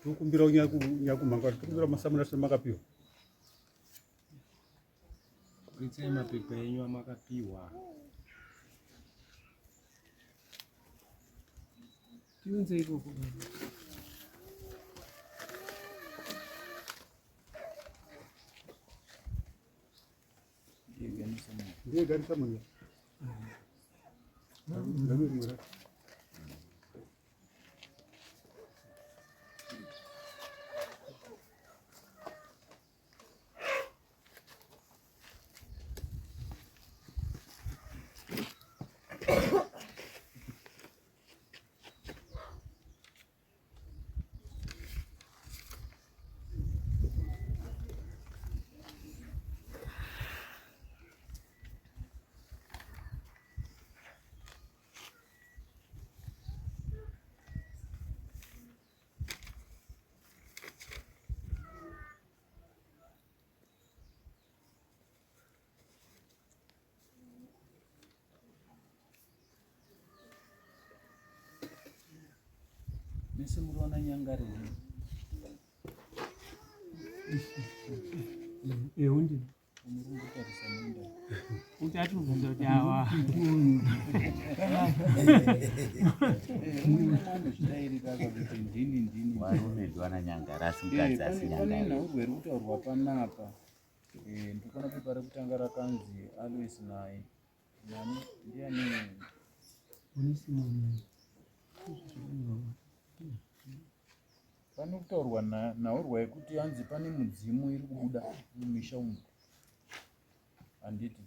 Tukumbira nyakumanga tukumbira masamuna semakapiwa kuitse mapepa yenyu amakapiwa tiunze ikoko ndiye ganisa munya ndabirira nese murona nyangari eundi umurungu tarisa munda utati ubvunza kuti awa zvidairikaka kuti ndini varume ndivana nyangara asi mukadzi asi pane nyangara nhaurweri kutaurwa panapa ndikona pepa rekutanga rakanzi always nai nani ndiani unisimoni pane kutaurwa nhaurwa yekuti hanzi pane mudzimu iri kubuda mumisha umu handiti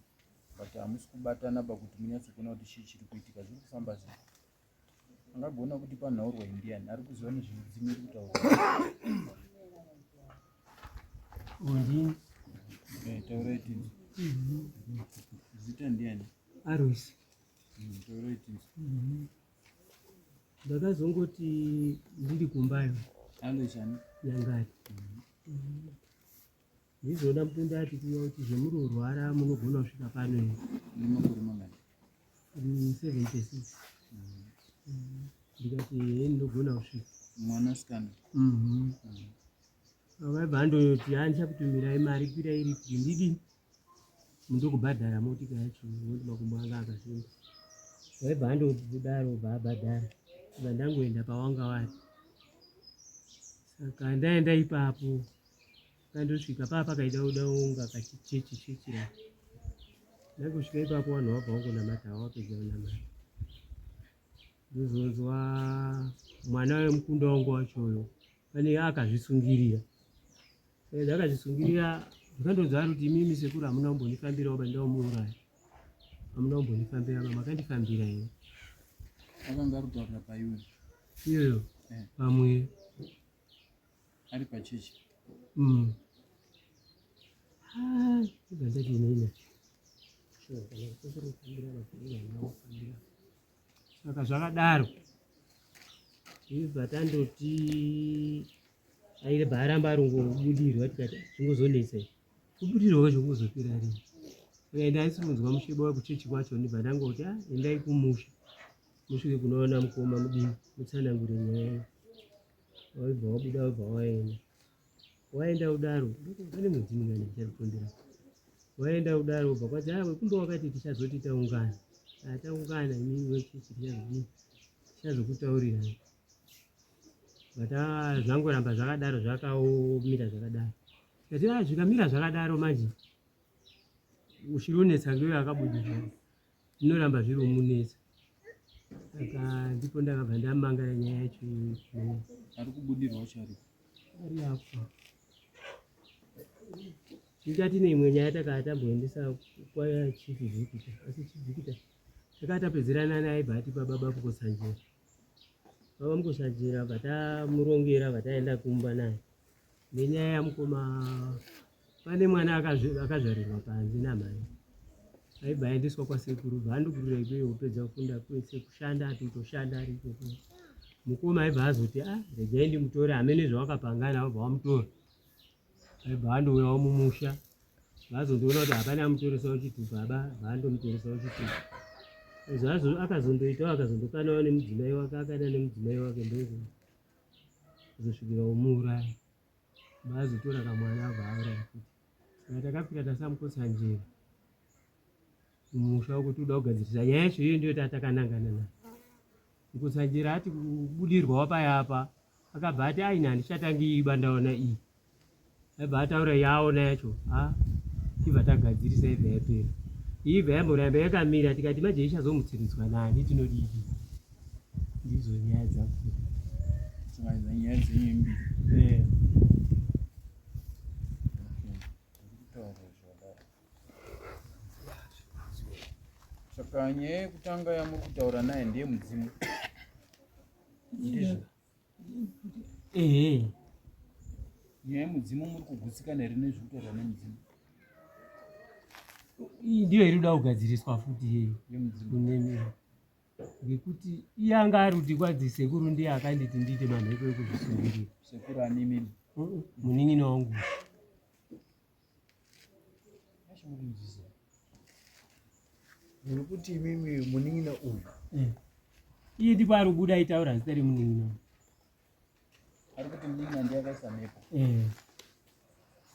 but hamusi kubatana pakuti munyatso kuona kuti chii chiri kuitika zviri kufamba sei angagona kuti panhaurwa indiani ari kuziva nezvemudzimu iri kutaurwa ondini taurai tinzi zita ndiani arwisi taurai tinzi ndakazongoti ndiri kumbayo aloishani nyangari ndizoda mupindati kuya kuti zvemurorwara munogona kusvika pano nemakore mangani 76 ndikati heni ndogona kusvika mwanasikana vaibva andoti handichakutumirai mari kuira iri kuti ndidi mundokubhadhara motika yacho noti makumbo anga akazvinda vaibva andodaro bva abhadhara ibva ndangoenda pawanga vari saka ndaenda ipapo kandosvika paa pakaita udaunga kachichechechechera ndangosvika ipapo vanhu vabva vangonamata wapedza kunamata ndozonzwa mwana wemukunda wangu wachoyo pane akazvisungirira akazvisungirira ndikandonzwa kuti imimi sekuru hamuna kumbondifambira waba ndaumuuraya hamuna kumbondifambira makandifambira iwe akanga ari kutaurira paiwe iyoyo pamwe ari pachechi ibandati inena saka zvakadaro ibva tandoti aibva aramba arongobudirwa tikati zvingozonetsa kubudirwa kwacho kungozopera rini akaenda aisi kunzwa mushebo wekuchechi kwacho ndibva ndangoti endai kumusha musvike kunoona mukoma mudini mutsanangure nyaya waibva wabuda wabva waenda kudaro pane mudzimu ngani ndichakutondera waenda kudaro ubva kwati wekumbe wakati tichazoti taungana taungana imimi wechechi tichazokutaurira bata zvangoramba zvakadaro zvakaomira zvakadaro kati zvikamira zvakadaro manje uchironetsa ngeyo akabudirwa zvinoramba zviri munetsa saka ndipo ndakabva ndamangara nyaya yacho ari kubudirwa chari ari apo tikati neimwe nyaya takaa tamboendesa kwaya chief executor asi chief executor takaa tapedzerana naye bva atipa baba mukosanjera baba mukosanjera bva tamurongera bva taenda kumba naye nenyaya yamukoma pane mwana akazvarirwa panze namai aibva aendeswa kwasekuru bva andokurira ikweyo upedza kufunda kwese kushanda atotoshanda ari ikoko mukoma aibva azoti regai ndimutore hamene zvawakapangana wabva wamutora aibva andouyawo mumusha vazondoona kuti hapana mutoresa uchiti baba vaandomutoresa uchiti akazondoitawo akazondokanawo nemudzimai wake akana nemudzimai wake ndoku kuzosvikira umuuraya. Baazotora kamwana abva kuti saka takapika tasamukosanjera mumusha wokuti uda kugadzirisa nyaya yacho iyo ndiyo tatakanangana nayo. Mukosanjera ati kubudirwawo payapa akabva ati aina handichatangi iba ndaona iyi. Aibva ataura yaona yacho tibva tagadzirisa ibva yapera. Ibva yamboramba yakamira tikati maje ichazomutsiridzwa nani tinodii. Ndizo nyaya dzakura. Saka nyaya dzenyembi. Saka nyaya yekutanga yamuri kutaura naye ndiye mudzimu. Ndizvo. Nyaya yemudzimu muri kugutsikana here nezvekutaura nemudzimu? Ndiyo iri kuda kugadziriswa futi yeyo Yemudzimu. Ngekuti iye anga ari kuti kwadzi sekuru ndiye akanditi ndiite manheko ekuzvisungirira. Sekuru ani mimi? Munin'ina wangu. Achimukunzisa. Muri kuti mimi munin'ina uyu. Iye ndipo ari kubuda aitaura zita remunin'ina. Ari kuti munin'ina ndiye akaisa mhepo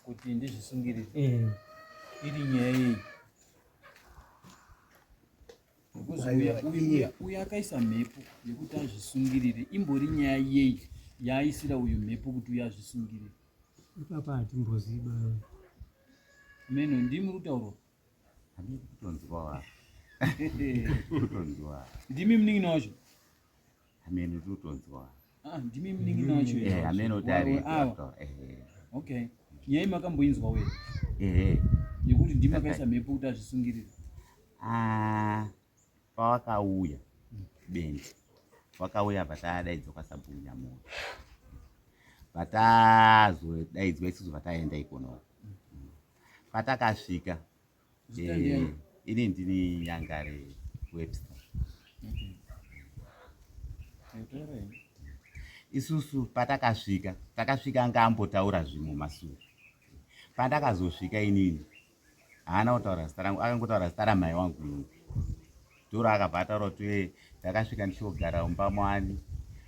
kuti ndizvisungirire. Iri nyaya yeyi. Uyu akaisa mhepo yekuti azvisungirire. Imbori nyaya yeyi yaaisira uyu mhepo kuti uyu azvisungirire. Ipapa hatimboziba. Meno ndimi rutauro. Handidi kutonzwa. Kutonzwa. Ndimi munin'ina wacho. Ameno kutonzwa. Ndimi munin'ina wacho. Ameno tari. Okay. Nyaya makamboinzwa wewe. Yekuti Kuti ndimi akaisa mhepo kuti azvisungirire. Pawakauya bendi wakauya vatadaidzwa kwaSabhunya moyo vatazodaidzwa isusu vataenda ikonoko patakasvika ini ndini Nyangare Webster. Isusu takasvika ngaambotaura zvimwe masure. Pandakazosvika inini haana kutaura zita rangu, akangotaura zita ramai wangu. Ndoro akabva ataura kuti ndakasvika ndichogara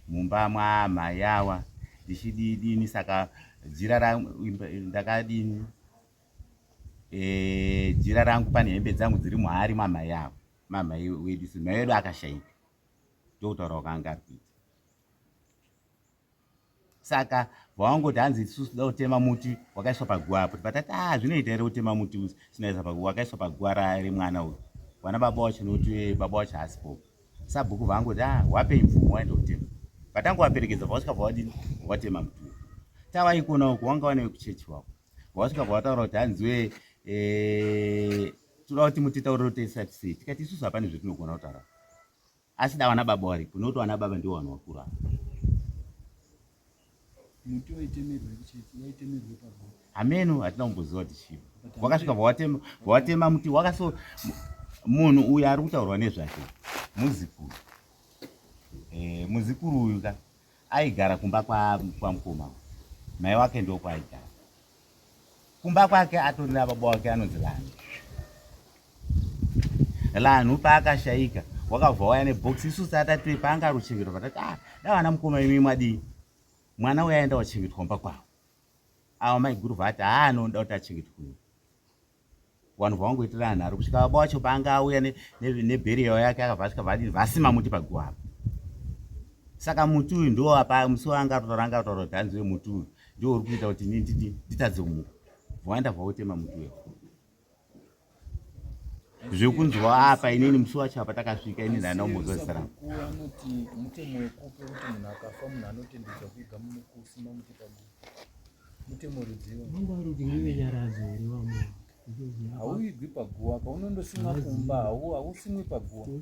mumba mwamai ava ndichidini, saka jira rangu ndakadini, jira rangu pane hembe dzangu dziri muhari mamai ava, mamai wedu. Mai wedu akashayika, ndokutaura kwakanga ari kuita. Saka vawangoti hanzi isusu da kutema muti wakaiswa paguva apo, patati zvinoita here kutema muti sinaisa paguva, wakaiswa paguva remwana uyu. Wana baba wacho noti baba wacho hasipo. Sabhuku vangoti wapei mvumo waenda kutema. Patangovaperekedza vasvika vadini watema muti. Tava ikona uko wanga wane kuchechi wako. Vasvika vataura kuti hanziwe toda kuti mutitaurire kuti isati sei. Tikati isusu hapana zvetinogona kutaura. Asi da wana baba varipo nokuti wana baba ndiwo vanhu vakuru ava. Muti waitemerwe kuchechi, waitemerwe paguva. Ameno hatina kumboziva kuti chivo. Wakasvika watema muti wakaso munhu uyu ari kutaurwa nezvake muzukuru. Muzukuru uyu aigara kumba kwamukoma. Mai wake ndo kwaaigara. Kumba kwake atori nababa wake anonzi Lanhu. Lanhu paakashayika wakabva wauya nebhokisi. Isusu atati paanga ari kuchengetwa patati da vana mukoma imi mwadii. Mwana uyu aenda kuchengetwa kumba kwavo. Ava maiguru vati anoda kuti achengetwe. Vanhu vawangoitira nharo kusvika baba wacho paanga auya nebheriyo yake akabva asvika vadini vasima muti paguva apo. Saka muti uyu ndo apa musi wanga kutaura kuti hanzi wemuti uyu ndio uri kuita kuti nditadze kumuka. Vaenda vautema muti uyu. Zvekunzwa apa inini musi wacho apa takasvika inini ndana kumbozwa zita rangu. Anoti mutemo wekupe kuti munhu akafa munhu anotendedzwa kuiga kusima muti paguva. Mutemo rudziwa. Wanga ari kuti ngive nyaradzo here wamunhu. Hauigwi paguva, paunondosimwa kumba hausimwi paguva.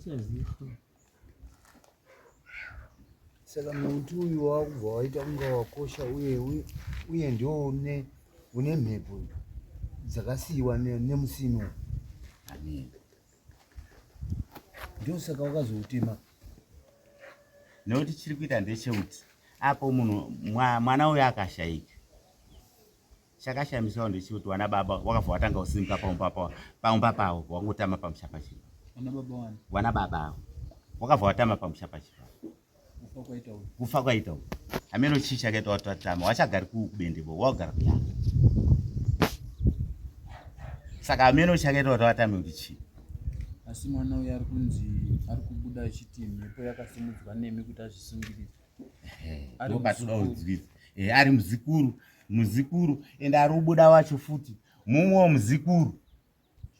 Saka muti uyu wakubva waita kunga wakosha uye ndio une mhepo dzakasiyiwa nemusini. Ndio saka wakazoutema. Nokuti chiri kuita ndechekuti apo munhu mwana uyu akashayika. Chakashamisawo ndechekuti wana baba wakabva watanga kusimuka paumba pavo wangotama pamusha pachiro. Wana baba wani? Wana baba avo wakabva watama pamusha pachiro. kufa kwaita uyu ameno chii chakaita watatama wachagari kubendebo wagara kuyanga saka ameno chakaita kuti watame kuti chii asi mwana uyu ari kunzi ari kubuda achiti mhepo yakasimudzwa nemi kuti azvisungirire ndopatoda kudzivisa ari muzikuru ende ari kubuda wacho futi mumwewo muzikuru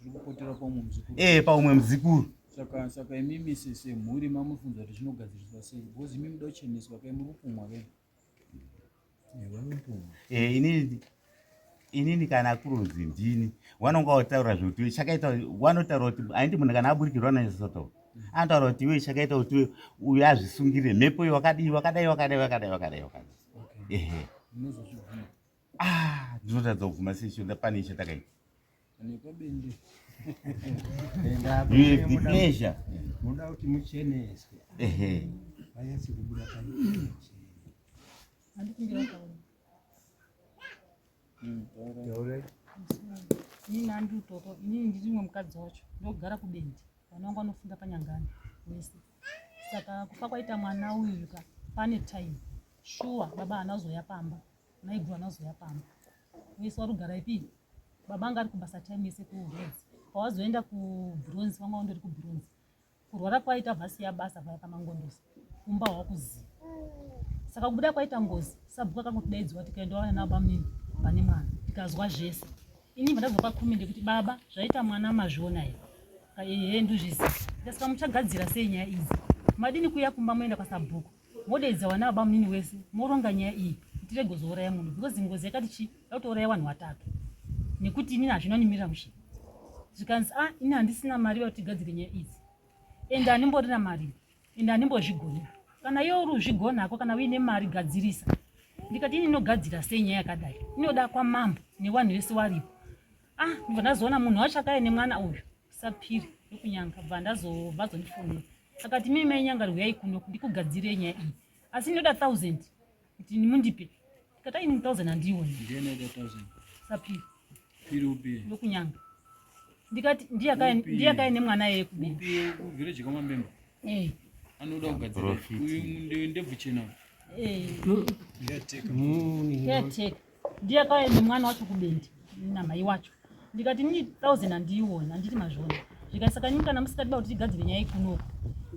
zviri kupotera paumwe muzikuru paumwe muzikuru saka imimi semhuri mamufunza kuti zvinogadziriswa sei bhozi imi muda kucheneswa kai muri kupumwa kai inini kana kurunzi ndini wanonga utaura zvekuti chakaita wanotaura kuti aindi munhu kana aburikirwa naisotoo anotaura kuti iwe chakaita kuti uyu azvisungirire mhepo iyo wakadai munozozvibvuma ndinotadza kubvuma sesho pane ishe takaita nekabende you have the pleasure muda kuti mucheneswe vanyatsi kubuda inini handi utoto inini ndiri mwe mukadzi wacho ndogara kubendi vana vangu vanofunda panyangani wese saka kufa kwaita mwana uyu pane time shuwa baba anazoya pamba naiguru anazoya pamba wese warugara ipi baba anga ari kubasa time yese kuredzi pawazoenda kubronze vanga vandori kubronze kurwara kwaita vhasi yabasa vaya pamangondosi kumba hwakuziva saka kubuda kwaita ngozi sabhuka kangotidaidzwa tikaenda wana nababa munini pane mwana tikazwa zvese ini vandazopa khumi ndekuti baba zvaita mwana mazviona here nduzviziva ndasaka muchagadzira sei nyaya idzi madini kuya kumba moenda kwasabhuku modeedza wana baba munini wese moronga nyaya iyi kuti tirege kuzouraya munhu because ngozi yakati chi yakutouraya vanhu vatatu nekuti inini hazvinonimirira mushini zvikanzi ini handisina mari yakuti tigadzire nyaya idzi ende handimborina mari ende handimbozvigona kana iwe uri uzvigona hako kana uine mari gadzirisa ndikati ini inogadzira sei nyaya yakadai inoda kwamambo nevanhu vese varipo ndibva ndazoona munhu wacho akaye nemwana uyu sapiri yokunyanga bva ndazondifonera akati mimi mainyanga rwuyai kunoku ndikugadzire nyaya iyi asi inoda 1000 kuti nimundipe ndikati ini 1000 handiioni ndinoda 1000 sapiri piri upi yokunyanga ndikati ndiyakaye nemwana yeye kubendi village kamambemba anoda kugadzira uyu ndebvu chena caretaker ndiyakaye nemwana wacho kubendi namai wacho ndikati ni 1000 handiiona handiti mazvona zvikasaka nini kana musikadiba kuti tigadzire nyaya ikunoku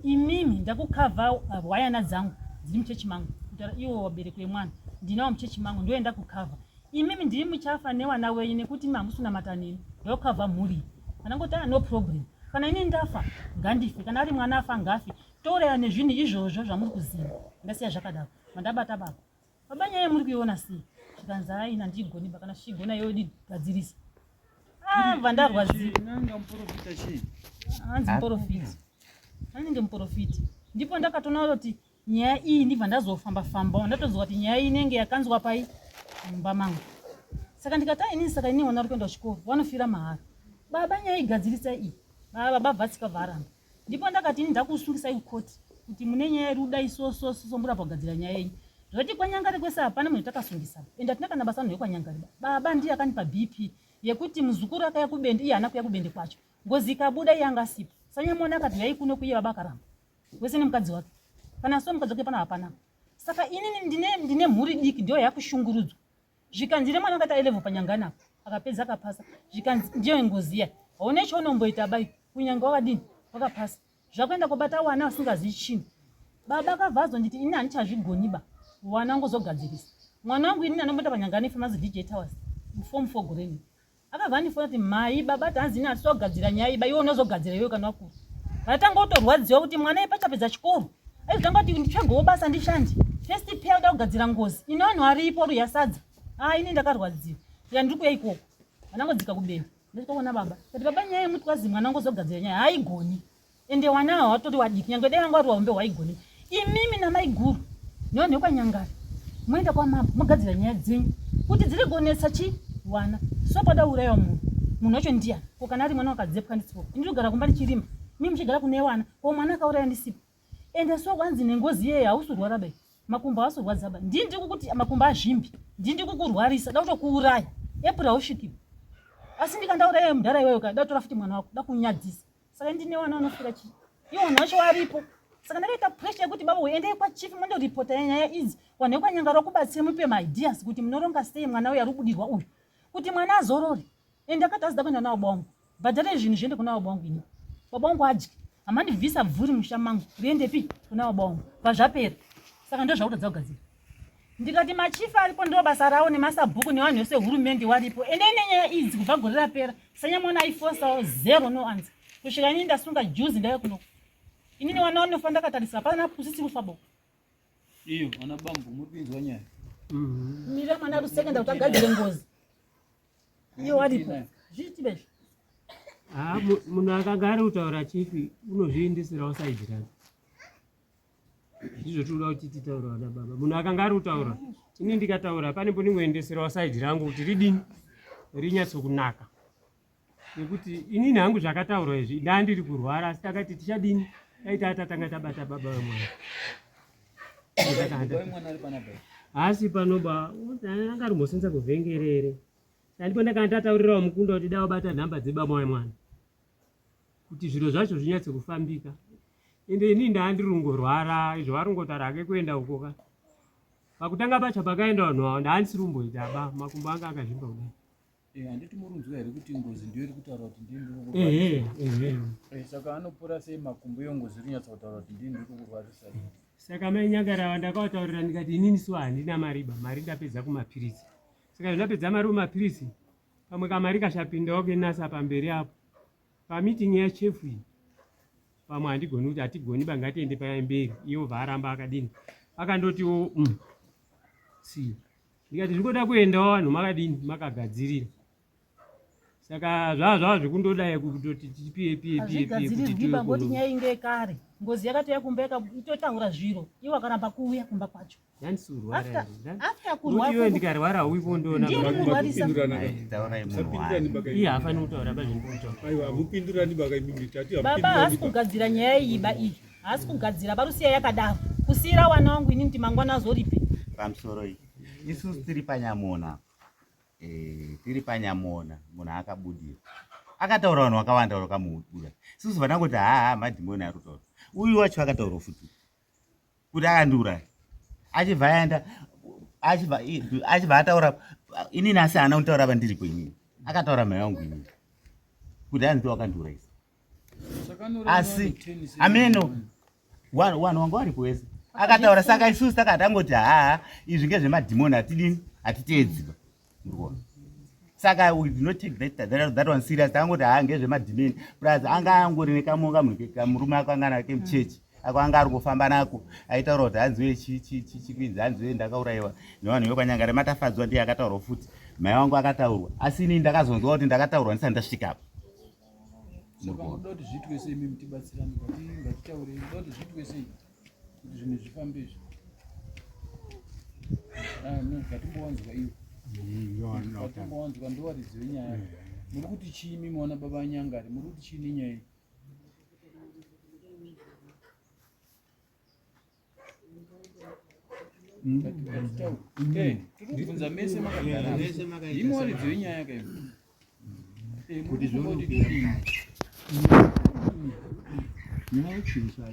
imimi ndakukavha hwayana dzangu dziri muchechi mangu kuti iwo wabereki wemwana ndinawo muchechi mangu ndoenda kukavha imimi ndiri muchafa newana wenyu nekuti mamusuna matanini ndokavha mhuri anangoti no problem kana ini ndafa ngandife kana ari mwana afa ngafi toreya nezvinhu izvozvo zvamuri kuziva ndasiya zvakadaro mandabata baba baba nyaya muri kuiona sei zvikanzi haina handigoniba kana zvichigona iwe gadzirisa bva ndarwadziwa hanzi muprofiti handinge muprofiti ndipo ndakatoona kuti nyaya iyi ndibva ndazofamba-famba ndatonzwa kuti nyaya iyi inenge yakanzwa pai mumba mangu saka ndikati inini saka inini wana uri kuenda kuchikoro vanofira mahara baba nyaya igadzirisa iyi baba bvatsika bvaramba ndipo ndakati ini ndakusungisai kukoti kuti mune nyaya yeruda isoso murapa kugadzira nyaya yenyu zvoti kwanyangari kwese hapana munhu takasungisa ende hatina kana basa munhu kwanyangari baba ndiye akanipa bp yekuti muzukuru akaya kubendi iye haana kuya kubendi kwacho ngozi ikabuda iye angasipo sanyamona akati yai kuno kuiye baba akaramba wese nemukadzi wake kana so mukadzi wake pana hapana saka inini ndine mhuri diki ndiyo yakushungurudzwa zvikanzire mwana akati A-level panyangani apo akapedza akapasa zvikanzi ndiyo ngozi iya haune chaunomboita bai kunyanga wakadini wakapasa zvakuenda kubata wana vasingazivi chinhu baba akavhazwa nditi ini handichazvigoniba wana angozogadzirisa mwana wangu inini anomboita panyangani femazi DJ Towers form 4 goreni akabva ndifona kuti mai baba tanzi ini hatisogadzira nyaya iba iwe unozogadzira iwe kana wakuru vatanga utorwadziwa kuti mwana ipachapedza chikoro aizotanga kuti nditsvagewo basa ndishandi first pay uda kugadzira ngozi ine vanhu varipo ruyasadza ini ndakarwadziwa ndiri kuya ikoko vanangodzika kubendi ndikaona baba kati baba nyaya yemuti kwazi mwana angozogadzira nyaya haigoni ende wana hawatori wadiki nyange dai anga uri waumbe hwaigoni imimi namai guru nevanhu vekwanyangari moenda kwamambo mogadzira nyaya dzenyu kuti dziri gonetsa chi wana so pada urayiwa munhu wacho ndiyani ko kana ari mwana wakadzepwa ndisipo ndiri kugara kumba ndichirima mimi muchigara kune wana ko mwana akauraya ndisipo ende so kwanzi nengozi yeye hausurwara bai makumbo haasurwadza bai ndindi kukuti makumbo azvimbi ndindi kukurwarisa da kutokuuraya epura hausvikipo asi ndikandauraya mudhara iweyo kada kutora futi mwana wako da kunyadzisa saka ndine wana unofira chi iwo munhu wacho waripo saka ndakaita pressure yekuti baba uendei kwachief mondoripota nyaya idzi wanhu vekwanyangara kubatsira mupe maideas kuti munoronga sei mwana uyu ari kubudirwa uyu kuti mwana azorore ende akati azida kuenda nawo bwangu bhadhare zvinhu zviende kunawo bwangu ini baba wangu adye hamandibvisa bvuri musha mangu riendepi kunawo bwangu pazvapera saka ndo zvakutadza kugadzira ndikati machifa aripo ndo basa rawo nemasabhuku nevanhu vese hurumende waripo ende nenyaya idzi kubva gore rapera sanyamwana aifosawo 0 no answer kusvika ini ndasunga juzi ndaya kuno inini wana wanofa ndakatarisa hapana pusisi kufa bo iyo ana bambo mupinzwa nyaya mira mwana rusekenda kuti agadzire ngozi iyo waripo zviitibezvo munhu akanga ari kutaura chifi unozviendeserawo saidhi rake ndizvo tinoda kuti titaura vana baba munhu akanga ari kutaura ini ndikataura pane mboningоendeserawo saidhi rangu kuti ridini rinyatsokunaka nekuti inini hangu zvakataurwa izvi ndandiri kurwara asi takati tichadini dai tatatanga tabata baba vemwana asi panoba anga ari mbosenza kuvhengerere ndipo ndakanga ndataurirawo mukunda kuti dawabata nhamba dzebaba vemwana kuti zviro zvacho zvinyatse kufambika ende ini ndandiri kungorwara izvo varingotaura ake kuenda ukoka pakutanga pacho pakaenda vanhu vavo ndaandisiri kumboitaba makumbo anga akazvimba kudai handiti murunzwa here kuti ngozi ndiyo iri kutaura kuti saka anopora sei makumbo yongozi rinyatsa kutaura kuti ndii ndiri kukurwarisa saka mainyangarava ndakavataurira ndikati inini siwa handina mariba mari ndapedza kumapirisi saka ndapedza mari kumapirisi pamwe kamari kashapindawo kenasa pamberi apo pamitingi yachefu iyi pamwe handigoni kuti hatigoni bangatiende payamberi iwo vharamba akadini akandotiwo si ndikati zvingoda kuendawo vanhu makadini makagadzirira saka zvava zvekundodai kutoti tipiepiepiepieazvigadzirirwiba ngoti nyaya inge kare ngozi yakati yakumbeka itotaura zviro iwo akaramba kuuya kumba kwacho iwe ndikarwara uipo ndonaiye hafani kutaura mupindurani baba haasi kugadzira nyaya iyiba iyi haasi kugadzira barusiya yakadaro kusiyira wana wangu ini kuti mangwana azoripe pamusoro iyi isusu tiri panyamona munhu akabudira akataura vanhu vakawanda vakamubuda isusu vana kuti madhimoni ari kutaura uyu wacho akataura futi kuti akandiuraya achibva aenda achibva ataura inini asi haana kutaura vandiri kwenini akataura mhai wangu inini kuti andiwo akandiurayisa asi ameno vanhu vanga varipo wese akataura saka isusu takatangoti izvi ngezvemadhimoni hatidini hatiteedziba murikuona saka we do not take that one serious takangoti ngezvemadhimoni plus anga angori nekamurume ako anga nake muchechi ako anga ari kufamba nako aitaura kuti hanziwe chikwidzi hanziwe ndakaurayiwa nevanhu vekwanyangara matafadzwa ndiye akataurwa futi mai wangu akataurwa asi ini ndakazonzwa kuti ndakataurwa ndisati ndasvikapo saka unoda kuti zviitwe sei mimi tibatsirane ngatitaure unoda kuti zviitwe sei kuti zvinhu zvifambe izvi ngatimbowanzwa iyo ngatimbowanzwa ndowaridziwe nyaya muri kuti chii mimi wana baba anyangari muri kuti chii nenyaya iyi tiri kubvunza mese makagara imi waridziwe nyaya kaivo kuti zvoodidii nyaya chizva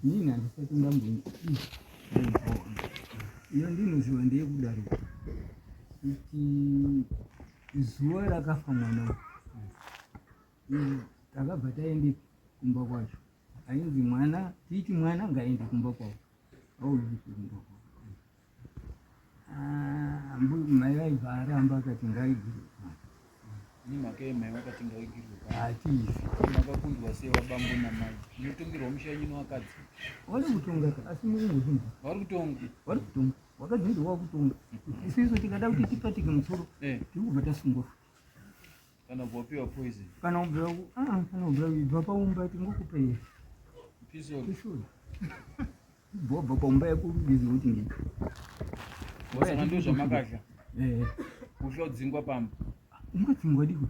nini handisati ndamboni iyo ndinoziva ndeyekudaro kuti zuva rakafa mwana takabva taende kumba kwacho ainzi mwana tiiti mwana ngaende kumba kwavo auii kumba kwavo mai vaibva aramba akati ngaigire ni mhaka yemhai vakati ngaigirwe hatizi makakundwa sei vabambo namai munotongerwa mushanyi newakadzi vari kutonga asi murungozvinhu vari kutonga wakadzindirwa kutonga isiso tikada kuti tipatike musoro tiri kubva tasungwa kana kuvapiwa poison kana kubva ibva paumba tingokupei pisol bva paumba yako bizi kuti ndi wasanga ndo zvamakadya kuhla kudzingwa pamba ungadzingwa diko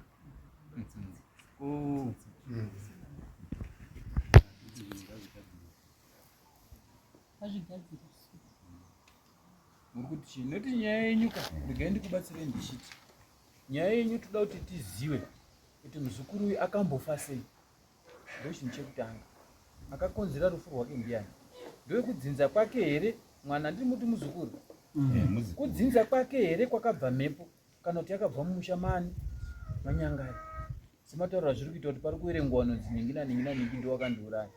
muri kuti chii noti nyaya yenyu ka regai ndikubatsirei ndichiti nyaya yenyu toda kuti tizive kuti muzukuru uyu akambofa sei ndo chinhu chekutanga akakonzera rufu rwake ndiani? Ndowekudzinza kwake here mwana? Ndiri muti muzukuru. Kudzinza kwake here kwakabva mhepo kana kuti yakabva mumushamani manyangari? Semataurira zviri kuita kuti pari kuverengwa vanonzi ningi ndo wakandiuraya.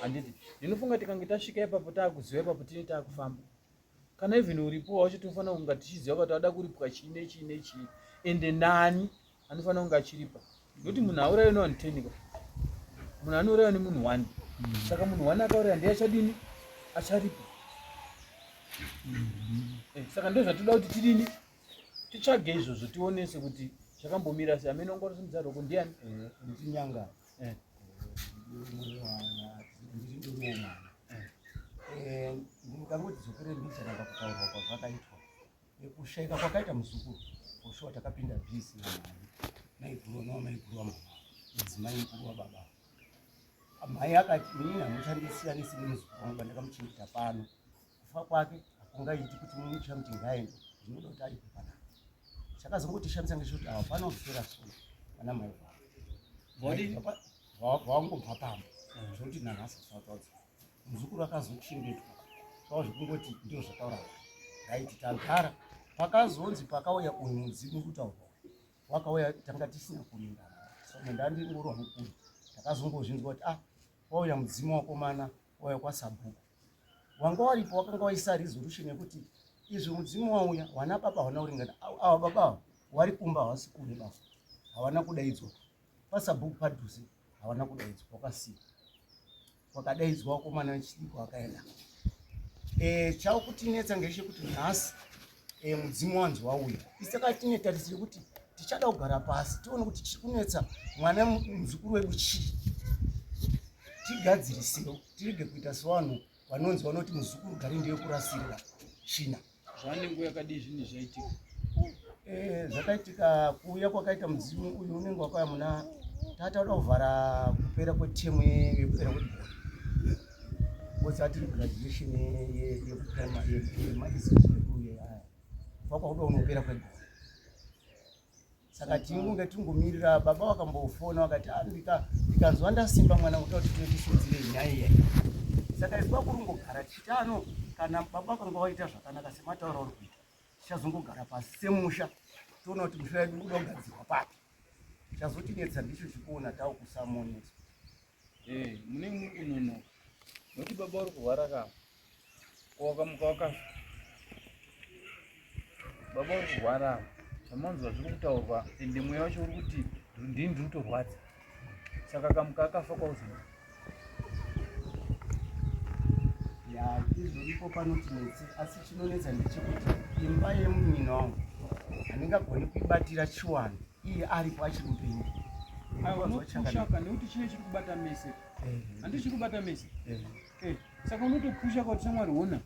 Handiti ndinofunga tikange tasvika ipapo taakuziva ipapo tine taakufamba. Kana even uripo wacho tofanira kunga tichiziva kuti wada kuripwa chii nechii ende nani anofanira kunga achiripa. Nokuti munhu aurayiwa ne1 10 munhu anourayiwa nemunhu 1. Saka munhu 1 akauraya ndiye achadini? Acharipa. Saka ndo zvatoda kuti tidini? Titsvage izvozvo tionese kuti zvakambomira sei. Amene ongoro simudzaro ko ndiani? Ndinyanga. Ndingangoti dzokere ndichiramba kutaurwa kwazvakaitwa. Kushaika kwakaita muzukuru. Kushuwa takapinda bhizi naiguru mama. Mudzimai mukuru wababa. Mai akati inini hamuchandisiyanisi nemuzukuru wangu bandakamuchengeta pano. Kufa kwake hakungaiti kuti muchamuti ngaende. Zvinoda kuti aripe panapa. Chakazongotishamisa ngechekuti awa panoswera sura vana mai vavo. Vangobva pamba. Zvokuti nanhasi kusatadza. Muzukuru akazochengetwa. Zvava zvekungoti ndizvo zvataura. Raiti tagara. Pakazonzi pakauya uyu mudzimu kutaurwa. Wakauya tanga tisina kuringana. Saka ndandingoro mukuru. Takazongozvinzwa kuti wauya mudzimu wakomana wauya kwaSabhuku. Wanga waripo wakanga waisa resolution yekuti izvo mudzimu wauya wana baba hawana kuringana. Ava baba wari kumba havasi kune baba. Hawana kudaidzwa. PaSabhuku padhuze hawana kudaidzwa. Wakasiya. Wakadaidzwa wakomana wechidiki wakaenda. Chakutinetsa ngechekuti nhasi mudzimu wanzi wauya. Isaka tine tarisiro kuti tichada kugara pasi tione kuti chiri kunetsa mwana muzukuru wedu chii. Tigadzirisiro tirege kuita sevanhu vanonzi vanoti muzukuru gari ndiye kurasirira china. Zvane nguva yakadii zvinhu zvaitika? Zvakaitika kuuya kwakaita mudzimu uyu unenge wakauya muna tataura kuvhara kupera kwetemu yekupera kwegore. Bosati graduation yemaiziuye haya. Kwakakuda unopera kwegore. Saka tingunge tungomirira baba wakambofona wakati ndikanzwa ndasimba mwana kuti tinotisunzire nyaya iyi. Saka iswa kurungogara chitano kana baba wakanga waita zvakanaka semataura uri kuita. Tichazongogara pasi semusha toona kuti musha yedu unoda kugadzirwa papi. Chazotidetsa ndicho chikuona taakusamonesa. Mune munono. Nokuti baba uri kurwara ka. Wakamuka wakafa. Baba uri kurwara. Zvamanzwa zviri kutaurwa ende mweya wacho uri kuti ndini ndiri kutorwadza. Saka kamuka akafa kwauzini. Izvoripo panotinetse asi chinonetsa ndechekuti imba yemunini wangu handingagoni kuibatira chiwano iye aripo achiri upenyu. Unopushaka nekuti chine chiri kubata mese. Handi chiri kubata mese. Saka unotopusha kuti shamwari hona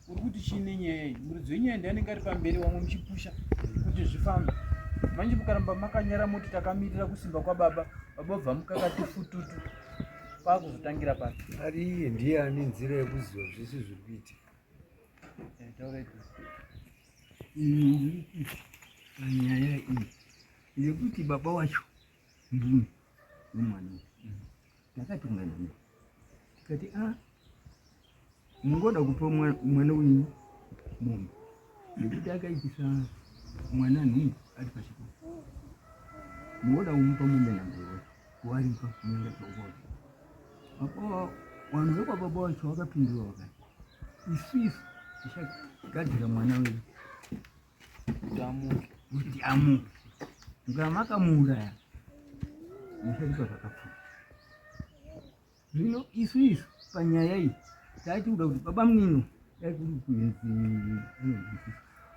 uri kuti chine nyaya iyi. Muridzi wenyaya ndiye anenge ari pamberi wamwe muchipusha kuti zvifambe. Manje mukaramba makanyara muti takamirira kusimba kwababa, baba obva mukakati fututu. Pakuzotangira pasi. Ari iye ndiye ane nzira yekuziva zvese zviri kuitika. Panyaya iyi yekuti baba wacho ndini nemwana takatongana naye tikati mungoda kupa mwana wenyu mombe nekuti akaitisa mwana nhumbu ari pachikoro mungoda kumupa mombe nambere wacho kuwaripa kunyanga baba wacho. Apo vanhu vekwababa wacho vakapindura vakati isu tichagadzira mwana wedu kuti amuke. Mukamamuuraya mucharipa zvakapfuura. Zvino isu panyaya iyi tati kuda kuti baba munino dai kuri kuenzi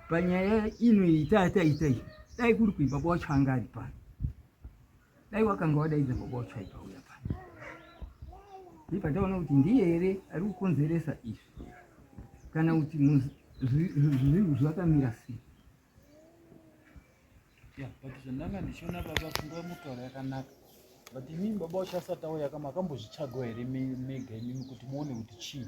panyaya ino iyi tataita iyi dai kuri kui baba wacho anga ari pano. Dai wakanga wadaidza baba wacho aipauya pano. Ipa taona kuti ndiye here ari kukonzeresa izvi kana kuti zvinhu zvakamira sei. But zvandanga ndichiona baba pfungwa mutaura yakanaka. But imini baba wacho asati auya kama akambozvitsvagawo here mega imimi kuti muone kuti chii.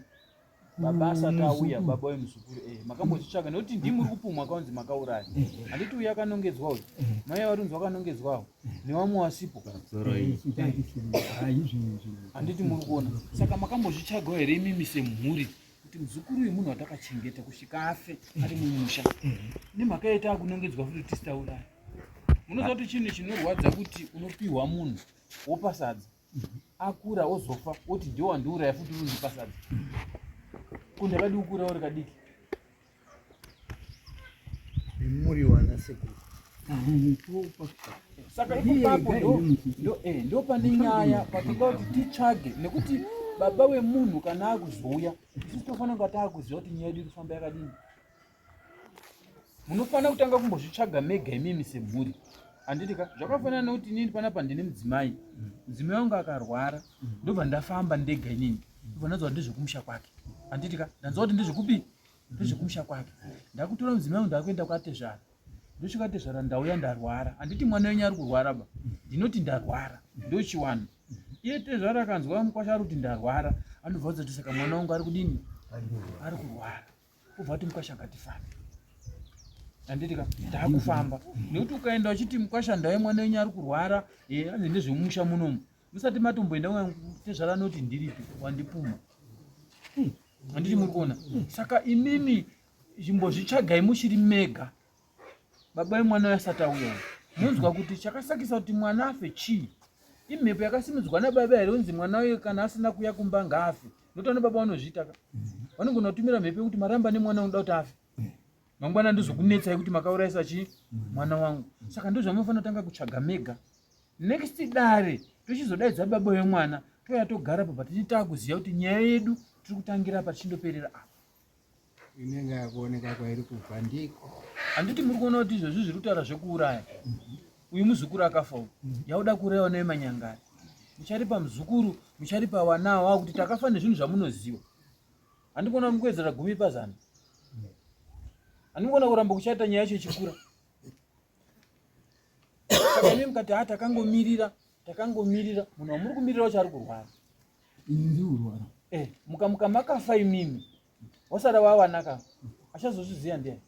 baba asati auya, baba wemuzukuru makambozvitsvaga nekuti ndimi muri kupumwa akaunzi makauraya. Handiti uya akanongedzwa uyu, mai varunzi vakanongedzwawo nevamwe wasipo. Handiti muri kuona. Saka makambozvitsvagawo here imimi semhuri kuti muzukuru uyu munhu watakachengeta kusvika afe ari mumusha. Nemhaka yeti akunongedzwa futi tisitauraya. Munoziva kuti chinhu chinorwadza kuti unopiwa munhu wopa sadza, akura ozofa oti ndiwo wandiuraya futi uri kundipa sadza. Kundakadi kukura uri kadiki. Muri wana sekuru. Saka ipapo ndo pane nyaya patinga kuti titsvage, nekuti baba wemunhu kana akuzouya isusu tofanira kunga taakuziva kuti nyaya yedu iri kufamba yakadini. Munofanira kutanga kumbozvitsvaga mega imimi semhuri. Handitika zvakafanana nekuti inini panapa ndine mudzimai, mudzimai wangu akarwara ndobva ndafamba ndega inini, ndobva ndanzwa kuti ndezvekumusha kwake. Handitika ndanzwa kuti ndezvekupi, ndezvekumusha kwake. Ndakutora mudzimai wangu ndakuenda kwatezvara, ndosvika tezvara ndauya ndarwara. Handiti mwana wenyu ari kurwara ba, ndinoti ndarwara ndochiwana. Iye tezvara akanzwa mukwasha ari kuti ndarwara, anobva kuti saka mwana wangu ari kudini, ari kurwara. Obva kuti mukwasha ngatifambe. Handitika taakufamba nekuti ukaenda uchiti mukwasha ndauya mwana wenyu ari kurwara, anzi ndezvemumusha munomu, musati matomboenda tezvara noti ndiripi wandipuma. Handiti muri kuona. Saka imimi chimbozvitsvagai muchiri mega, baba vemwana asati auya. Munzwa kuti chakasakisa kuti mwana afe chii? Imhepo yakasimudzwa nababa here unzi mwana uyu kana asina kuya kumba ngaafe. Notaona baba vanozviita ka, vanogona kutumira mhepo yekuti maramba nemwana unoda kuti afe, mangwana ndozokunetsai kuti makaurayisa chii mwana wangu. Saka ndozvamunofanira kutanga kutsvaga mega. Next dare tochizodaidza baba vemwana touya togara papa tichitakuziva kuti nyaya yedu tiri kutangira apa tichindoperera apa. Inenge yakuoneka kwairi kubva ndiko. Handiti muri kuona kuti izvozvi zviri kutaura zvekuuraya. Uyu muzukuru akafa uyu, yauda kuurayiwa naye manyangari. Mucharipa muzukuru, mucharipa vana wavo kuti takafa nezvinhu zvamunoziva. Handikuona mukuwedzera 10 pazana. Handikuona kuramba kuchaita nyaya yacho ichikura. Saka imi mukati takangomirira, munhu wamuri kumirira wacho ari kurwara. Inzi urwara. Mukamuka makafa imimi, wasara wawanaka, achazozviziya ndiye.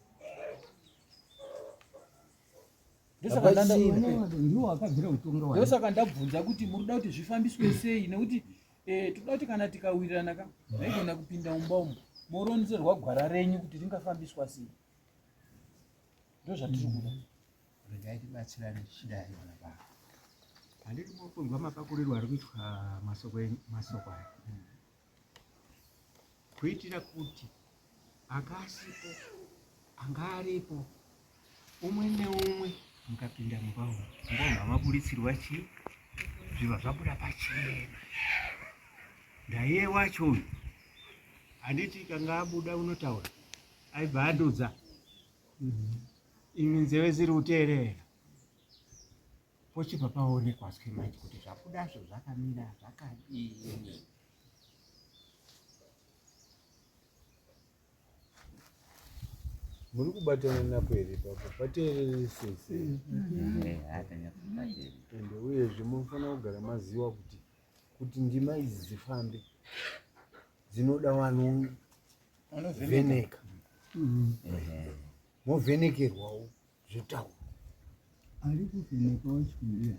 Ndosaka ndabvunza kuti murida kuti zvifambiswe sei, nekuti toda kuti kana tikawirirana ka maigona kupinda mumba umu moronzerwa gwara renyu kuti ringafambiswa sei. Ndozvatiri kuda. Regai tibatsirane tichidai vana baba. Handiti mukunzwa mapakurirwo ari kuitwa masoko aya, kuitira kuti akasipo anga aripo umwe neumwe mukapinda mumba umu mbobva mabuditsirwa chii, zvibva zvabuda pachena. Ndaiye wacho uyu handiti kanga abuda unotaura aibva andudza imi nzeve ziri kuteerera, pochibva paonekwa schemachi kuti zvabudazvo zvakamira zvakadii. muri kubatana napo here papo pateereresese. Ende uyezve munofanira kugara maziva kuti ndima idzi dzifambe dzinoda vanovheneka, movhenekerwawo zvotaura. Ari kuvhenekawo chikumbira.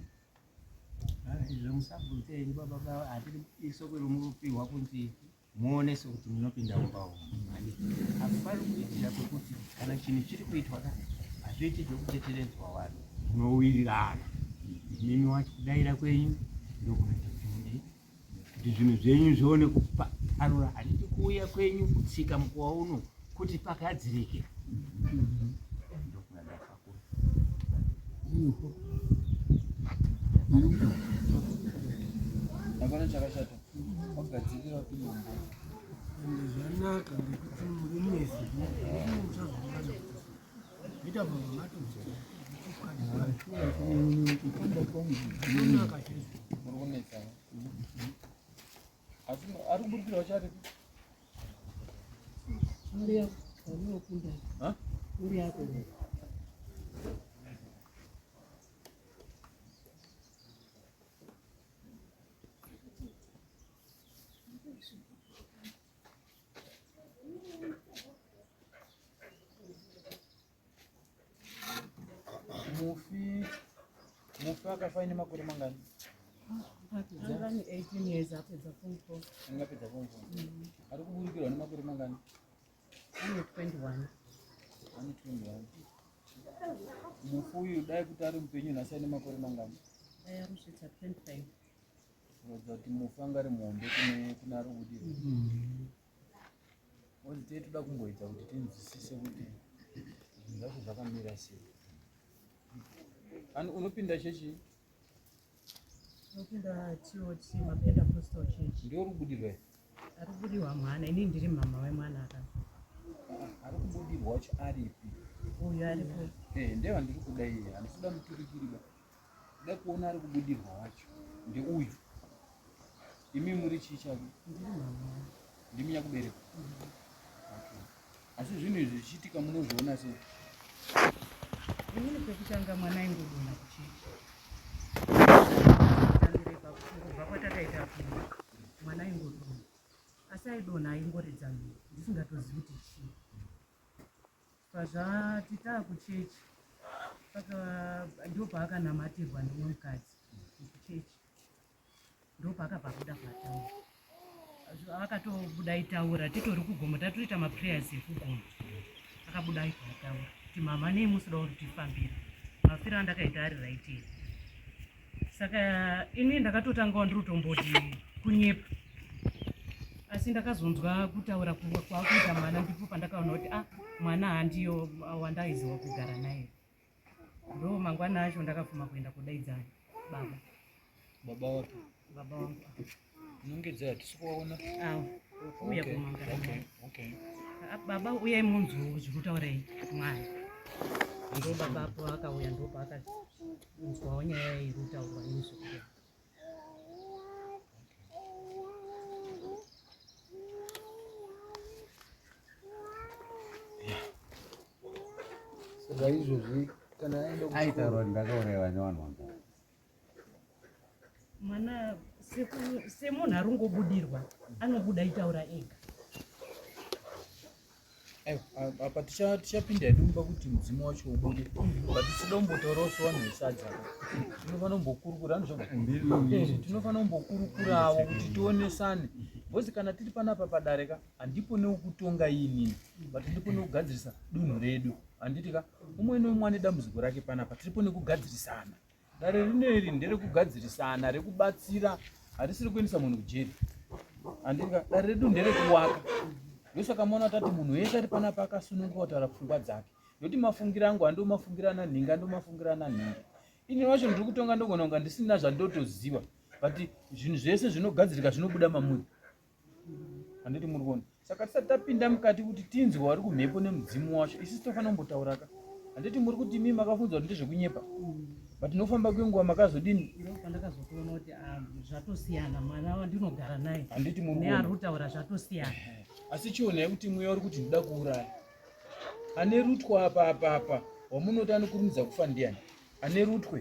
Izvo musabvunzei baba, hatiri isoko romurupihwa kunzi muonese kuti munopinda mumba umu. Hapari kuitira kwekuti kana chinhu chiri kuitwa ka hazviiti zvekuchecheredzwa vanhu, munowirirana. Mimi wacho kudaira kwenyu ndokuita kuti zvinhu zvenyu zvione kuparura. handiti kuuya kwenyu kutsika mukuwa uno kuti pagadzirike. Ndokunada kwako. Hapana chakashata. Wakagadzirira kuti mumba. Zvanaka ngekuti muri mwezi muchazoona ita mumatodzera ari kuburikira chari mufi akafa ine makore mangani? Angani 18 years apedza form 4. Angapedza form 4. Ari kuburikirwa nemakore mangani? Ane 21. Ane 21. Mufi uyu dai kuti ari mupenyu nhasi ane makore mangani? Dai arusvitsa 25. Kuratidza kuti mufi anga ari muhombe kune ari kubudirwa. Oti tei toda kumboita kuti tinzwisise kuti zvinhu zvacho zvakamira sei. Unopinda chechi? Unopinda TOT Mapenda Apostolic Church. Ndio uri kubudirwa here? Ari kubudirwa mwana, ini ndiri mama wemwana akafa. Ari kubudirwa wacho aripi? Uyu aripo. Ndiye vandiri kuda iye, handisida muturikiriba. Kuda kuona ari kubudirwa wacho. Ndeuyu. Imi muri chii chake? Ndiri mama. Ndimi nyakubereka. Asi zvinhu izvi zvichiitika munozviona sei? Inini pekutanga mwana aingodonha kuchechi. Kubva kwatakaita kuma mwana aingodonha. Asi aidonha aingoredza mhino. Ndisingatozivi kuti chii. Pazvati taakuchechi ndo paakanamatirwa nemumwe mukadzi kuchechi. Ndo paakabva kuda pataura. Akatobuda aitaura titori kugomo tatoita maprayers ekugomo. Akabuda aitaura kuti mama nei musida kuti tifambire. Mafiro andakaita ari right here. Saka ini ndakatotangawo ndiri kutomboti kunyepa. Asi ndakazonzwa kutaura kwakuita mwana ndipo pandakaona kuti mwana handiyo wandaiziva kugara naye. Ndo mangwana acho ndakapfuma kuenda kudaidza baba. Baba wapi? Baba wangu. Unongedza hatisi kuwaona? Uya kumangara. Okay. Baba uyai munzwa zvirikutaurai mwana. Ndo baba apo akauya ndo paakazwawo nyaya irikutaurwa nezvekuda. Saka izvozvi kana aenda aitaura ndakauraiwa nevanhu vanga. Mwana semunhu ari kungobudirwa anobuda aitaura ega. Apa tichapinda idumba kuti mudzimu wacho ubude. Patisida kumbotaurawo sevanhu vesadza. Tinofana kumbokurukura tinofana kumbokurukurawo kuti tionesane. Bhozi kana tiri panapa padareka handipo neukutonga inini. But ndipo nekugadzirisa dunhu redu. Handitika umwe neumwe ane dambudziko rake panapa tiripo nekugadzirisana. Dare rineri nderekugadzirisana, rekubatsira, harisiri kuendesa munhu kujeri. Handika dare redu nderekuwaka. Ndosaka maona tati munhu wese ari panapa akasununguka kutaura pfungwa dzake. Ndokuti mafungira angu hando mafungirana nhinga, ndo mafungirana nhinga. Ini wacho ndiri kutonga ndogona kunga ndisina zvandotoziva. But zvinhu zvese zvinogadzirika zvinobuda mamuri. Handiti muri kuona. Saka tisati tapinda mukati kuti tinzwe wari kumhepo nemudzimu wacho, isi tinofanira kumbotauraka. Handiti muri kuti imi makafunzwa kuti ndezvekunyepa. But nofamba kwenguva makazodini? Ndo pandakazotoona kuti zvatosiyana mwana wandinogara naye. Handiti muri kuona. Neari kutaura zvatosiyana. Asi chionai kuti mweya uri kuti ndinoda kuuraya. Ane rutwa apa wamunoti anokurumidza kufa ndiani? Ane rutwe.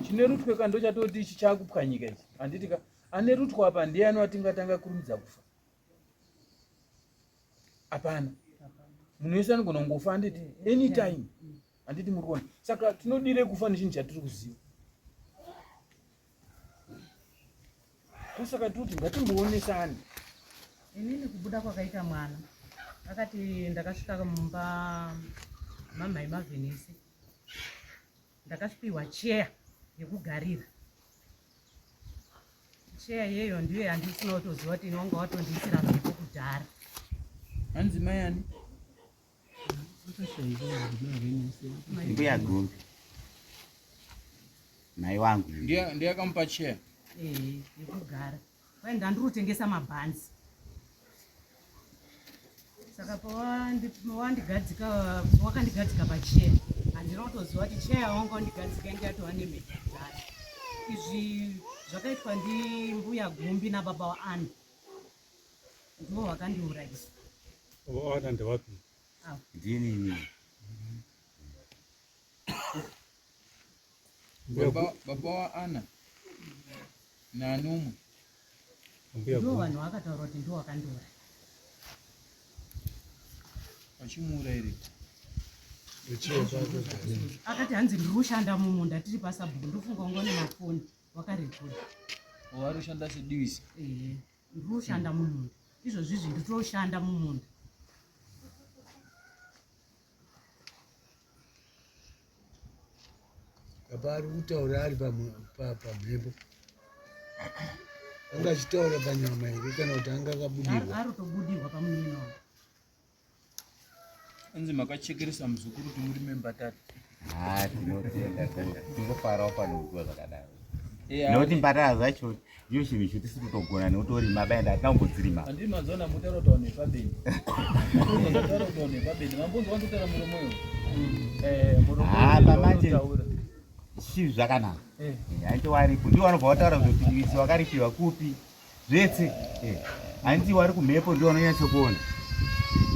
Chine rutwe kando chatoti ichi chaakupwanyika ichi. Handitika ane rutwa apa ndiani watingatanga kurumidza kufa? Hapana. Munhu wese anogona kungofa handiti anytime. Handiti muri kuona. Saka tinodire kufa nechinhu chatiri kuziva. Saka toti ngatimboonesane. Inini kubuda kwakaita mwana. Akati ndakasvika mumba mamai Mavhenisi. Ndakasvipiwa cheya yekugarira. Cheya iyeyo ndiyo handisina kutoziva kuti inonga watondiisira mhepo kudhara. Hanzi mai ani? Mbuya Gumbi. Mai wangu. Ndiye akamupa cheya? Yekugara. Kwai ndandiri kutengesa mabhanzi. Saka wakandigadzika pacheya. Handina kutoziva kuti cheya wanga wandigadzika inge yatova nemhepo kudhara. Izvi zvakaitwa ndimbuya Gumbi nababa waAnna. Ndivo vakandiurayisa. Waana ndewapi? Ndini. Baba waAnna nanomwe. Ndo vanhu vakataura kuti ndo vakandiuraya. Vachimuurayira. akati hanzi ndiri kushanda mumunda tiri pasabhuku ndofunga ungone mafoni wakarekodha wari kushanda sedivisi ndiri kushanda mumunda izvozvizvi nditoshanda mumunda apa ari kutaura ari pamhepo anga achitaura panyama here kana kuti anga akabudirwa ari kutobudirwa pamunino anzi makachekeresa muzukuru kuti muri membatata tinotenda tingofarawo panokuwa zvakadaro nekuti mbatata zacho iyo chinhu icho tisi kutogona nekutorima baenda atinambodzirima handiri mazuva mutaura kutaura nepabendi taura kutaura nepabendi mambonzi wandotaura muromoyo muromoyotaura chii zvakanaka handiti waripo ndiwo vanobva vataura kuti divisi wakaripiwa kupi zvetse handiti wari kumhepo ndiwo vanonyatsokuona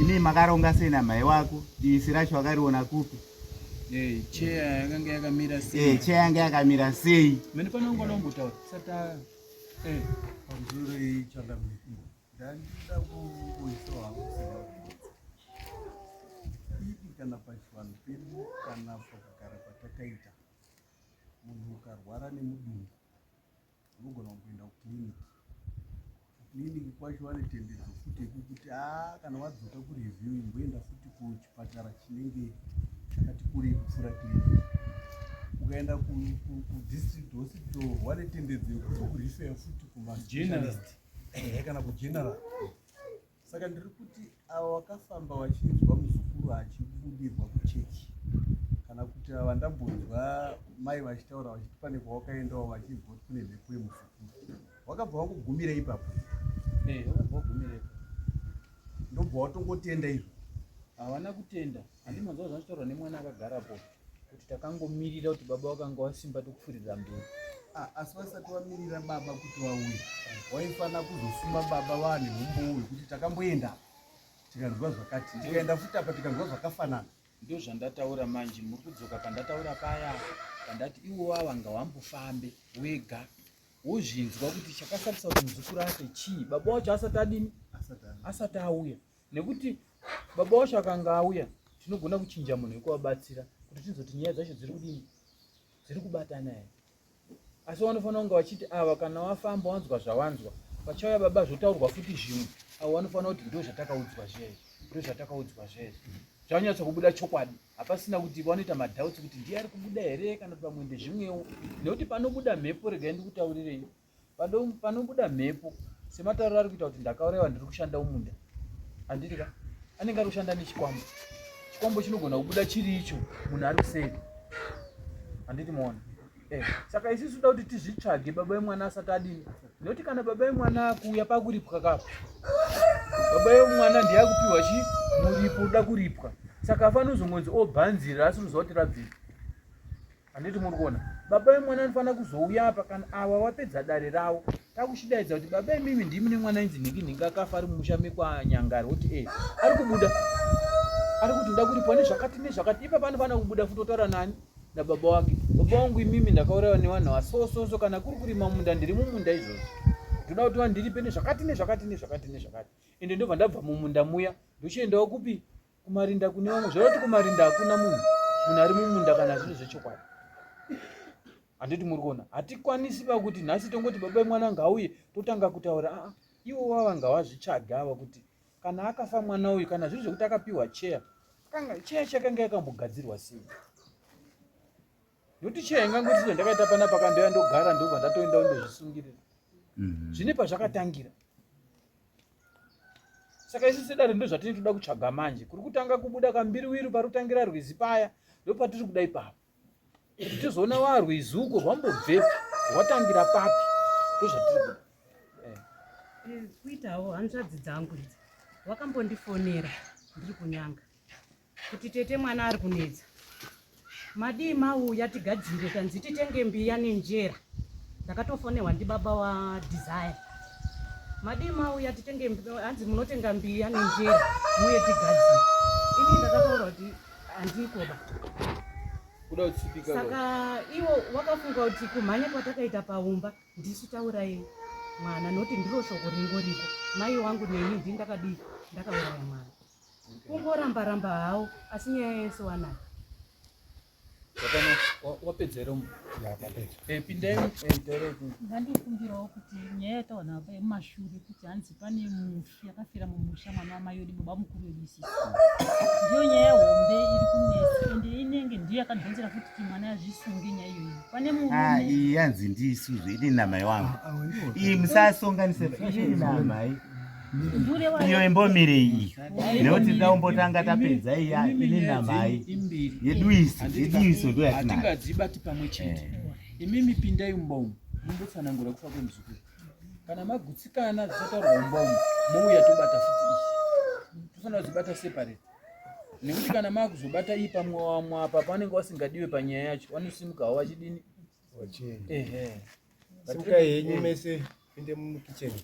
imi makaronga sei namai wako divisi racho wakariona kupi cheya yakanga yakamira sei cheya yanga yakamira sei mene panongona umbotaura sata pamusoro ichandamiki ndandida kuiso hangu ipi kana pachivanhu pedu kana pakugara patakaita munhu ukarwara nemudumbu unogona kuenda kukiriniki kukiriniki kwacho vane tendedzo futi yekuti kana wadzoka kurevhiu imboenda futi kuchipatara chinenge chakati kurei kupfuura kiriniki ukaenda kudistrict hospital vane tendedzo yekuti kurifeya futi kumageneralist kana kugeneral saka ndiri kuti ava vakafamba vachinzwa muzukuru achibudirwa kuchechi kana kuti ava ndambonzwa mai vachitaura vachiti pane kwawakaendawo vachibva kuti kune mhepo yemuzukuru wakabva wangogumira ipapo wakabva wagumira ipapo ndobva watongotenda izvo havana kutenda handi manzwa zvachitaurwa nemwana akagarapo kuti takangomirira kuti baba vakanga wasimba tokupfuurira mberi asi vasati vamirira baba kuti vauye waifanira kuzosuma baba vane mumbouye kuti takamboenda tikanzwa zvakati tikaenda futi apa tikanzwa zvakafanana ndo zvandataura manje muri kudzoka pandataura paya pandati iwo wavanga wambofambe wega wozvinzwa kuti chakasarisa kuti muzukuru ake chii baba wacho asati adini asati auya nekuti baba wacho akanga auya tinogona kuchinja munhu wekuvabatsira kuti tizoti nyaya dzacho dziri kudini dziri kubatana here asi vanofanira kunge vachiti ava kana wafamba wanzwa zvawanzwa pachauya baba zvotaurwa futi zvimwe avo vanofanira kuti ndo zvatakaudzwa zvee ndo zvatakaudzwa zvee zvanyatsa kubuda chokwadi hapasina kuti vanoita madhauti kuti ndiye ari kubuda here kana kuti pamwe ndezvimwewo nekuti panobuda mhepo regai ndikutaurirei panobuda mhepo sematauriro ari kuita kuti ndakauraiwa ndiri kushanda mumunda handiti ka anenge ari kushanda nechikwambo chikwambo chinogona kubuda chiri icho munhu ari kuseri handiti maona saka isi toda kuti tizvitsvage baba vemwana asati adini nekuti kana baba vemwana akuuya pakuripwa kapo baba vemwana ndiye akupiwa chi muripo uda kuripwa saka afanira kuzongonzi obhanzira asi ruziva kuti rabvira handiti muri kuona baba vemwana anofanira kuzouya apa kana ava wapedza dare ravo takushidaidza kuti baba imimi ndimi nemwana inzi nhingi akafa ari mumusha mekwanyangari kuti ari kubuda ari kuti nda kuripwa nezvakati nezvakati ipa panofanira kubuda futi otaura nani nababa wake baba wangu imimi ndakaurayiwa nevanhu vasososo kana kuri kurima munda ndiri mumunda izvozvo ndoda kuti vandiripe nezvakati nezvakati nezvakati nezvakati ende ndobva ndabva mumunda muya ndochiendawo kupi kumarinda kune vamwe zvava kuti kumarinda hakuna munhu ari mumunda kana zvinhu zvechokwadi handiti muri kuona hatikwanisi pakuti nhasi tongoti baba vemwana ngauye totanga kutaura ivo vavanga vazvitsvaga ava kuti kana akafa mwana uyu kana zviri zvekuti akapiwa cheya chakanga yakambogadzirwa sei nokuti cheya ingangoti ndakaita panapa kandoya ndogara ndobva ndatoenda ndozvisungirira zvine pazvakatangira saka isi sedare ndo zvatiri toda kutsvaga manje kuri kutanga kubuda kambiriwiri parutangira rwizi paya ndopatiri kuda ipapo kuti tizoona warwizuko rwambobvepo rwatangira papi ndo zvatiri kuda kuitawo hanzvadzi dzangu idzi wakambondifonera ndiri kunyanga kuti tete mwana ari kunetsa madii mauya tigadzire kanzi titenge mbiya nenjera ndakatofonerwa ndibaba waDesire madii mauya titenge hanzi munotenga mbiya nenjera muye tigadzire ini ndakataura kuti handikoba kuda kutsipika saka iwo wakafunga kuti kumhanya kwatakaita paumba ndisu taurayi mwana noti ndiro shoko ringoriko mai wangu neni ndindakadii ndakauraya mwana kungoramba-ramba hawo asi nyaya yese wanayo Zapano wapedzera pindai tereki. Ngandifungirawo kuti nyaya yataona apa yemumashure kuti hanzi pane mufi yakafira mumusha mwana wamai wedu baba mukuru wedu isisi. Ndiyo nyaya hombe iri kunesa ende inenge ndiyo yakadhonzera kuti mwana azvisunge nyaya iyoyi. Pane murume iyi yanzi ndisuzve ini namai wangu iyi musasonganise ini namai iyo imbomire iyi nekuti daumbotanga tapedza iya ini namai yeduiso ndo yatinaa hatingadzibati pamwe chete. Imimi pindai mumbomo mumbotsanangura kufa kwemuzukuru. Kana magutsikana zvichataurwa mumbomo mouya tobata futi ichi tosana kudzibata separate, nekuti kana makuzobata iyi pamwe wamwe apa panenge wasingadiwe panyaya yacho vanosimukawo vachidini simukai henyu mese pinde mukicheni